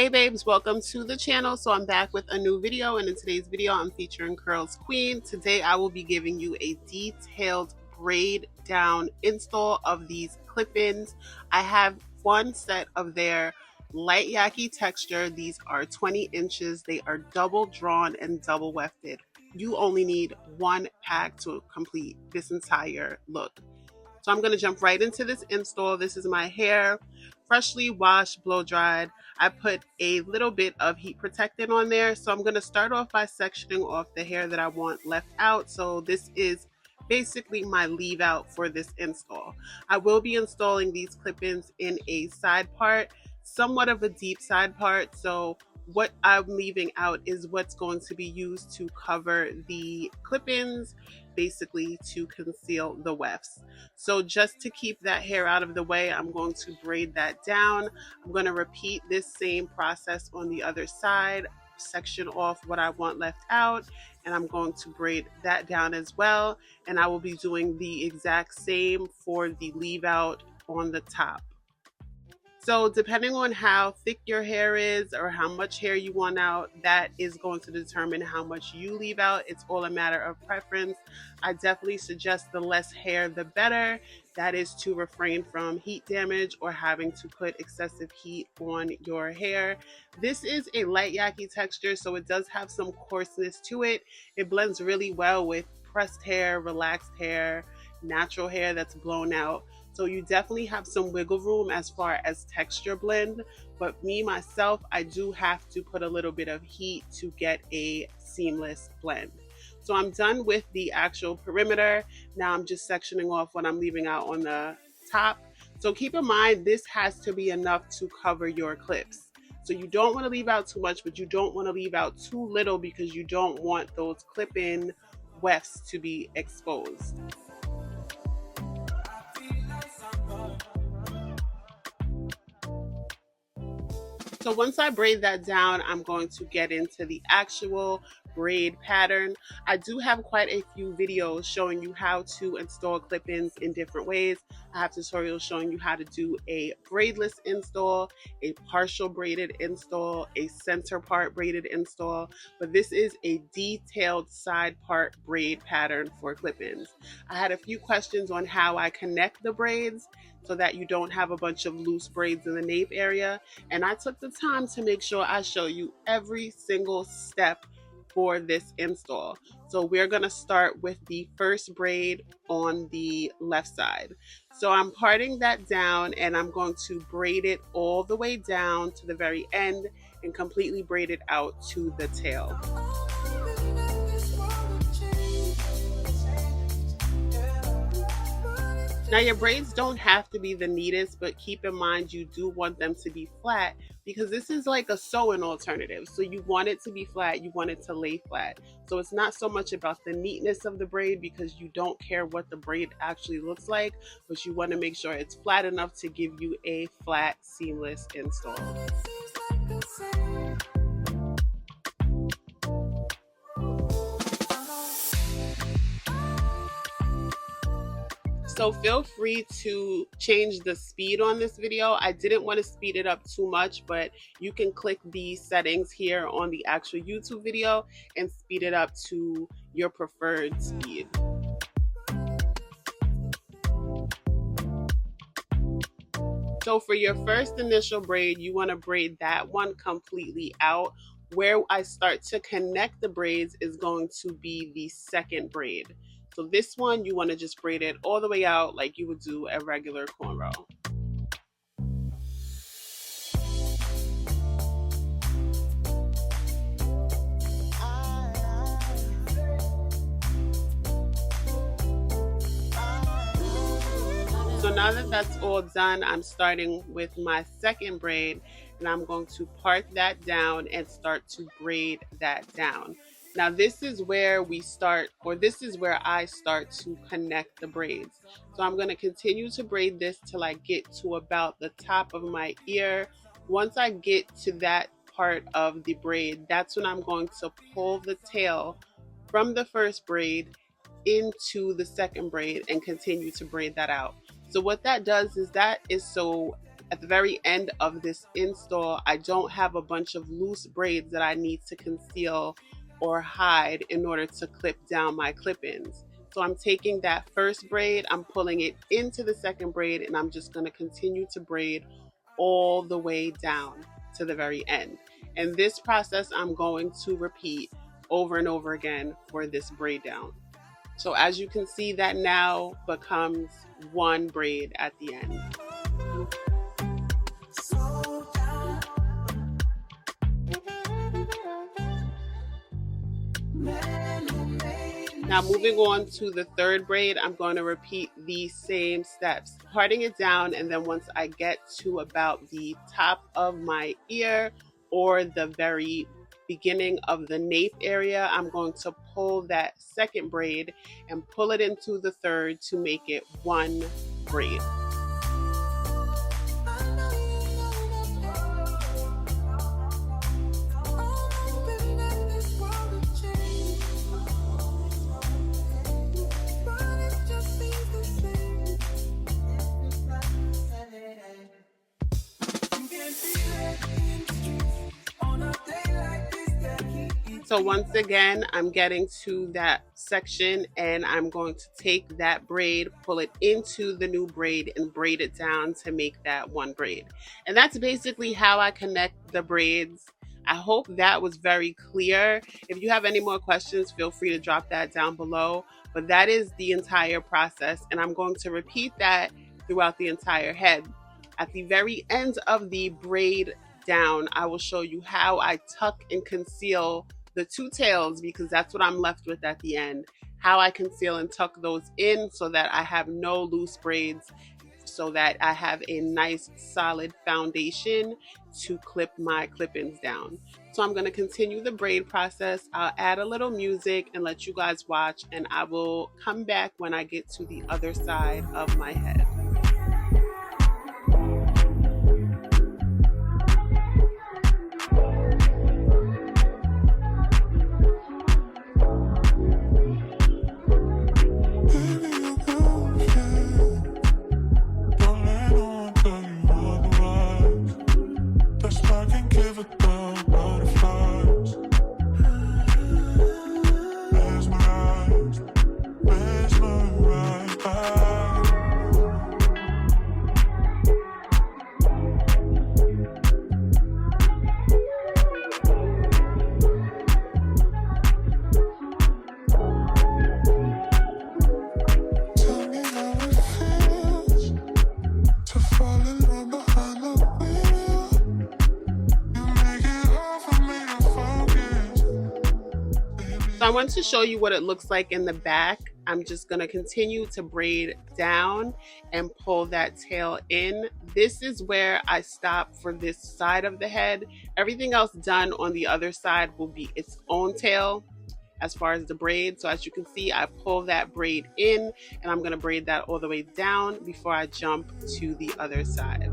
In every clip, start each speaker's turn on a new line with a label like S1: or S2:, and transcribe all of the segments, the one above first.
S1: Hey babes, welcome to the channel. So I'm back with a new video, and in today's video I'm featuring CurlsQueen. Today I will be giving you a detailed braid down install of these clip-ins. I have one set of their Light Yaki texture. These are 20 inches. They are double drawn and double wefted. You only need one pack to complete this entire look. So I'm going to jump right into this install. This is my hair, freshly washed, blow dried. I put a little bit of heat protectant on there. So I'm going to start off by sectioning off the hair that I want left out. So this is basically my leave out for this install. I will be installing these clip-ins in a side part, somewhat of a deep side part. So what I'm leaving out is what's going to be used to cover the clip-ins, basically to conceal the wefts. So just to keep that hair out of the way, I'm going to braid that down. I'm going to repeat this same process on the other side, section off what I want left out, and I'm going to braid that down as well. And I will be doing the exact same for the leave out on the top. So depending on how thick your hair is or how much hair you want out, that is going to determine how much you leave out. It's all a matter of preference. I definitely suggest the less hair, the better. That is to refrain from heat damage or having to put excessive heat on your hair. This is a light yaki texture, so it does have some coarseness to it. It blends really well with pressed hair, relaxed hair, natural hair that's blown out. So you definitely have some wiggle room as far as texture blend, but me, myself, I do have to put a little bit of heat to get a seamless blend. So I'm done with the actual perimeter. Now I'm just sectioning off what I'm leaving out on the top. So keep in mind, this has to be enough to cover your clips. So you don't want to leave out too much, but you don't want to leave out too little because you don't want those clip-in wefts to be exposed. So once I braid that down, I'm going to get into the actual braid pattern. I do have quite a few videos showing you how to install clip-ins in different ways. I have tutorials showing you how to do a braidless install, a partial braided install, a center part braided install, but this is a detailed side part braid pattern for clip-ins. I had a few questions on how I connect the braids so that you don't have a bunch of loose braids in the nape area, and I took the time to make sure I show you every single step for this install. So we're going to start with the first braid on the left side. So I'm parting that down and I'm going to braid it all the way down to the very end and completely braid it out to the tail. Now your braids don't have to be the neatest, but keep in mind you do want them to be flat because this is like a sewing alternative. So you want it to be flat, you want it to lay flat. So it's not so much about the neatness of the braid because you don't care what the braid actually looks like, but you want to make sure it's flat enough to give you a flat, seamless install. So feel free to change the speed on this video. I didn't want to speed it up too much, but you can click the settings here on the actual YouTube video and speed it up to your preferred speed. So for your first initial braid, you want to braid that one completely out. Where I start to connect the braids is going to be the second braid. So this one, you want to just braid it all the way out like you would do a regular cornrow. So now that that's all done, I'm starting with my second braid and I'm going to part that down and start to braid that down. Now this is where we start, or this is where I start to connect the braids. So I'm going to continue to braid this till I get to about the top of my ear. Once I get to that part of the braid, that's when I'm going to pull the tail from the first braid into the second braid and continue to braid that out. So what that does is that is so At the very end of this install, I don't have a bunch of loose braids that I need to conceal or hide in order to clip down my clip-ins. So I'm taking that first braid, I'm pulling it into the second braid, and I'm just going to continue to braid all the way down to the very end. And this process I'm going to repeat over and over again for this braid down. So as you can see, that now becomes one braid at the end. Now moving on to the third braid, I'm going to repeat the same steps, parting it down, and then once I get to about the top of my ear or the very beginning of the nape area, I'm going to pull that second braid and pull it into the third to make it one braid. So once again, I'm getting to that section and I'm going to take that braid, pull it into the new braid and braid it down to make that one braid. And that's basically how I connect the braids. I hope that was very clear. If you have any more questions, feel free to drop that down below. But that is the entire process, and I'm going to repeat that throughout the entire head. At the very end of the braid down, I will show you how I tuck and conceal the two tails, because that's what I'm left with at the end. How I conceal and tuck those in so that I have no loose braids, so that I have a nice solid foundation to clip my clip-ins down. So I'm going to continue the braid process. I'll add a little music and let you guys watch, and I will come back when I get to the other side of my head. So I want to show you what it looks like in the back. I'm just going to continue to braid down and pull that tail in. This is where I stop for this side of the head. Everything else done on the other side will be its own tail as far as the braid. So as you can see, I pull that braid in and I'm going to braid that all the way down before I jump to the other side.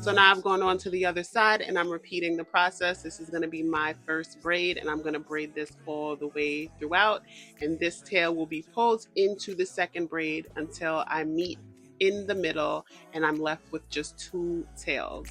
S1: So now I've gone on to the other side and I'm repeating the process. This is going to be my first braid and I'm going to braid this all the way throughout, and this tail will be pulled into the second braid until I meet in the middle and I'm left with just two tails.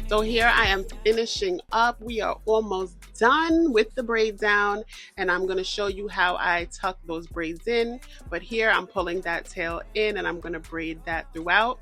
S1: So here I am finishing up. We are almost done with the braid down, and I'm going to show you how I tuck those braids in. But here I'm pulling that tail in and I'm going to braid that throughout.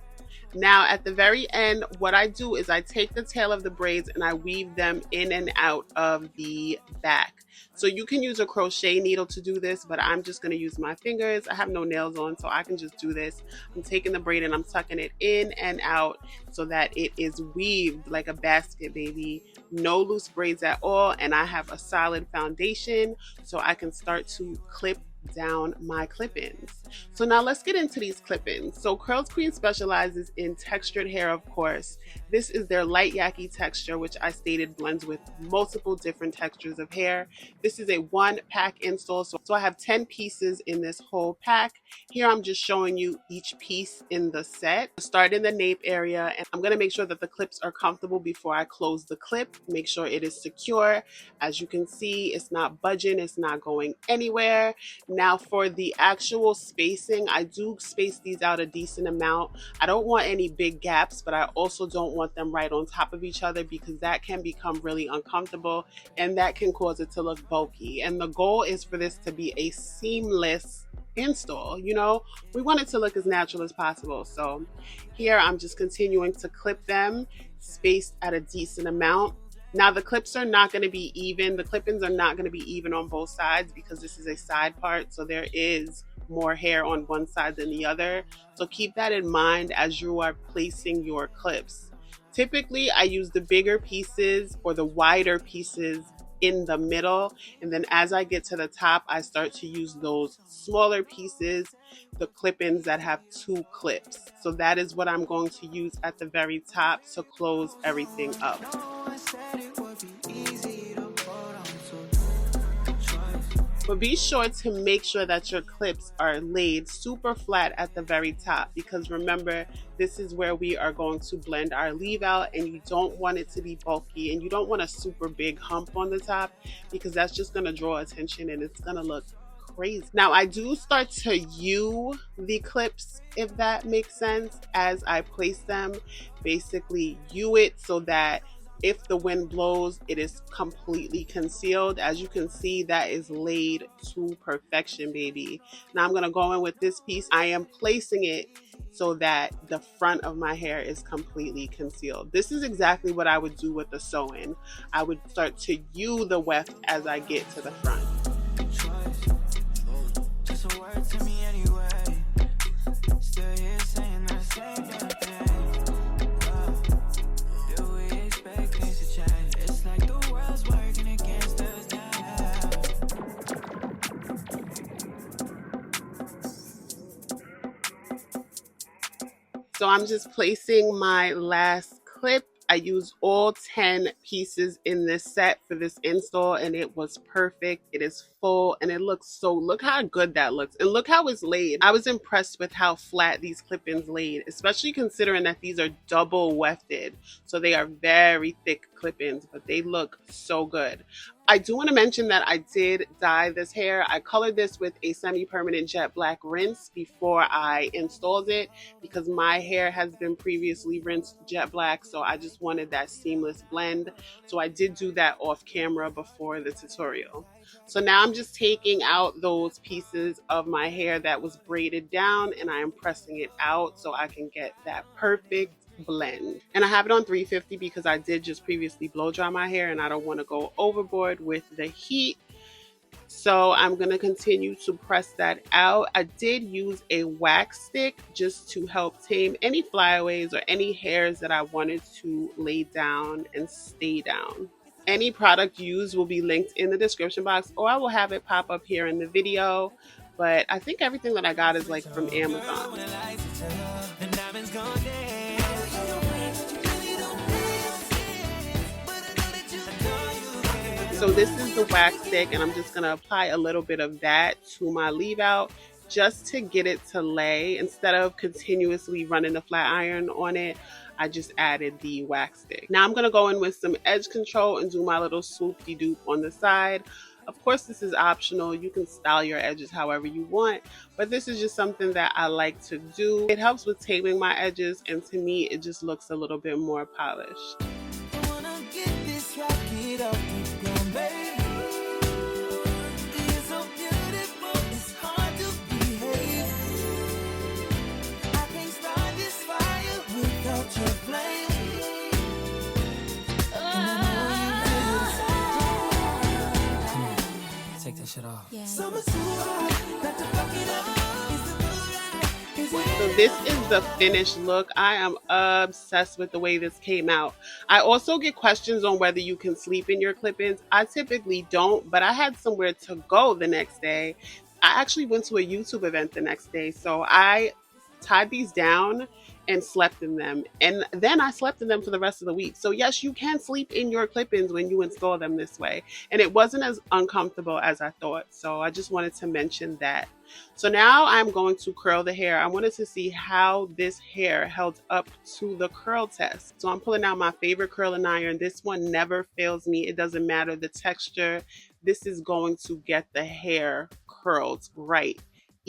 S1: Now at the very end, what I do is I take the tail of the braids and I weave them in and out of the back. So you can use a crochet needle to do this, but I'm just going to use my fingers. I have no nails on, so I can just do this. I'm taking the braid and I'm tucking it in and out so that it is weaved like a basket, baby. No loose braids at all, and I have a solid foundation so I can start to clip down my clip-ins. So now let's get into these clip-ins. So CurlsQueen specializes in textured hair, of course. This is their Light Yaki texture, which I stated blends with multiple different textures of hair. This is a 1-pack install, so I have 10 pieces in this whole pack. Here I'm just showing you each piece in the set. Start in the nape area, and I'm going to make sure that the clips are comfortable before I close the clip. Make sure it is secure. As you can see, it's not budging, it's not going anywhere. Now for the actual spacing, I do space these out a decent amount. I don't want any big gaps, but I also don't want them right on top of each other because that can become really uncomfortable and that can cause it to look bulky. And the goal is for this to be a seamless install. You know, we want it to look as natural as possible. So here I'm just continuing to clip them spaced at a decent amount. Now the clips are not going to be even. The clip-ins are not going to be even on both sides because this is a side part, so there is more hair on one side than the other. So keep that in mind as you are placing your clips. Typically I use the bigger pieces or the wider pieces in the middle, and then as I get to the top I start to use those smaller pieces, the clip-ins that have 2 clips. So that is what I'm going to use at the very top to close everything up. But be sure to make sure that your clips are laid super flat at the very top, because remember, this is where we are going to blend our leave out, and you don't want it to be bulky and you don't want a super big hump on the top because that's just going to draw attention and it's going to look crazy. Now I do start to U the clips, if that makes sense, as I place them. Basically U it so that if the wind blows, it is completely concealed. As you can see, that is laid to perfection, baby. Now I'm gonna go in with this piece. I am placing it so that the front of my hair is completely concealed. This is exactly what I would do with the sew-in. I would start to U the weft as I get to the front. So I'm just placing my last clip. I used all 10 pieces in this set for this install and it was perfect. It is full and it looks so, look how good that looks and look how it's laid. I was impressed with how flat these clip-ins laid, especially considering that these are double wefted. So they are very thick clip-ins, but they look so good. I do want to mention that I did dye this hair. I colored this with a semi-permanent jet black rinse before I installed it because my hair has been previously rinsed jet black, so I just wanted that seamless blend. So I did do that off camera before the tutorial. So now I'm just taking out those pieces of my hair that was braided down and I am pressing it out so I can get that perfect blend. And I have it on 350 because I did just previously blow dry my hair and I don't want to go overboard with the heat. So I'm going to continue to press that out. I did use a wax stick just to help tame any flyaways or any hairs that I wanted to lay down and stay down. Any product used will be linked in the description box, or I will have it pop up here in the video. But I think everything that I got is like from Amazon. So this is the wax stick and I'm just going to apply a little bit of that to my leave out just to get it to lay. Instead of continuously running the flat iron on it, I just added the wax stick. Now I'm going to go in with some edge control and do my little swoop-de-doop on the side. Of course, this is optional. You can style your edges however you want, but this is just something that I like to do. It helps with taming my edges, and to me, it just looks a little bit more polished.
S2: Take that shit off. Yeah.
S1: So this is the finished look. I am obsessed with the way this came out. I also get questions on whether you can sleep in your clip-ins. I typically don't, but I had somewhere to go the next day. I actually went to a YouTube event the next day, so I tied these down and slept in them. And then I slept in them for the rest of the week. So yes, you can sleep in your clip-ins when you install them this way. And it wasn't as uncomfortable as I thought. So I just wanted to mention that. So now I'm going to curl the hair. I wanted to see how this hair held up to the curl test. So I'm pulling out my favorite curling iron. This one never fails me. It doesn't matter the texture. This is going to get the hair curled right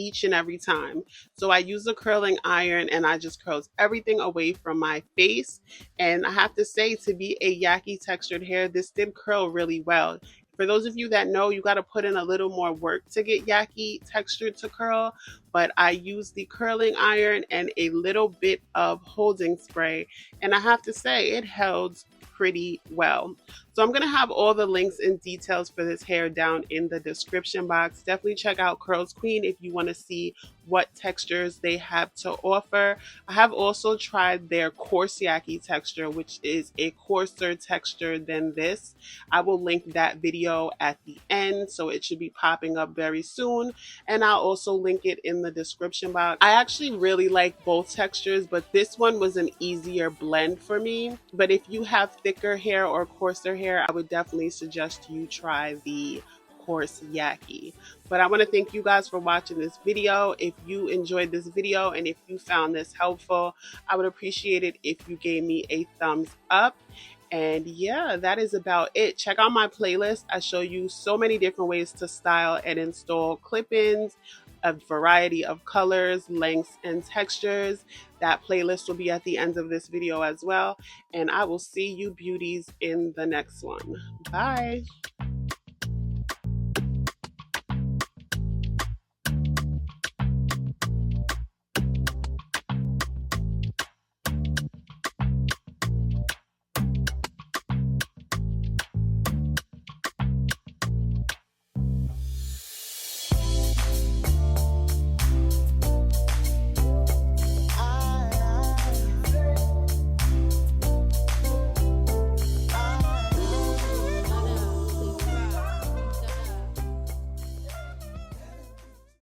S1: each and every time. So I use a curling iron and I just curls everything away from my face. And I have to say, to be a yaki textured hair, this did curl really well. For those of you that know, you got to put in a little more work to get yaki texture to curl, but I used the curling iron and a little bit of holding spray, and I have to say it held pretty well. So I'm going to have all the links and details for this hair down in the description box. Definitely check out CurlsQueen if you want to see what textures they have to offer. I have also tried their coarse yaki texture, which is a coarser texture than this. I will link that video at the end, so it should be popping up very soon, and I'll also link it in the description box. I actually really like both textures, but this one was an easier blend for me. But if you have thicker hair or coarser hair, I would definitely suggest you try the coarse yaki. But I want to thank you guys for watching this video. If you enjoyed this video and if you found this helpful, I would appreciate it if you gave me a thumbs up. And yeah, that is about it. Check out my playlist. I show you so many different ways to style and install clip-ins, a variety of colors, lengths, and textures. That playlist will be at the end of this video as well. And I will see you beauties in the next one. Bye.